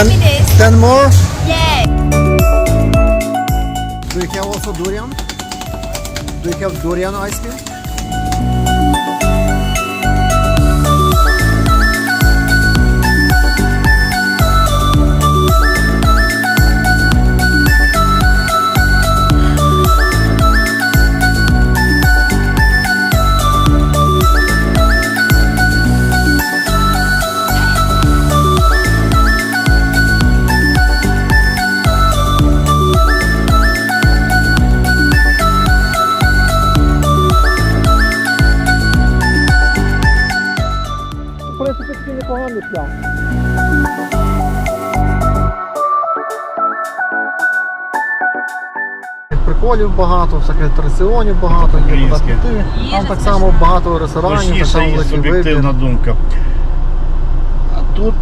minutes. 10 more? Yeah. Do you have also durian? Do you have durian ice cream? В принципі, такий непоганий пляж. Приколів багато, всяких атракціонів багато, є куди піти. Там так само багато ресторанів, так само великий вибір. Суб'єктивна думка. А тут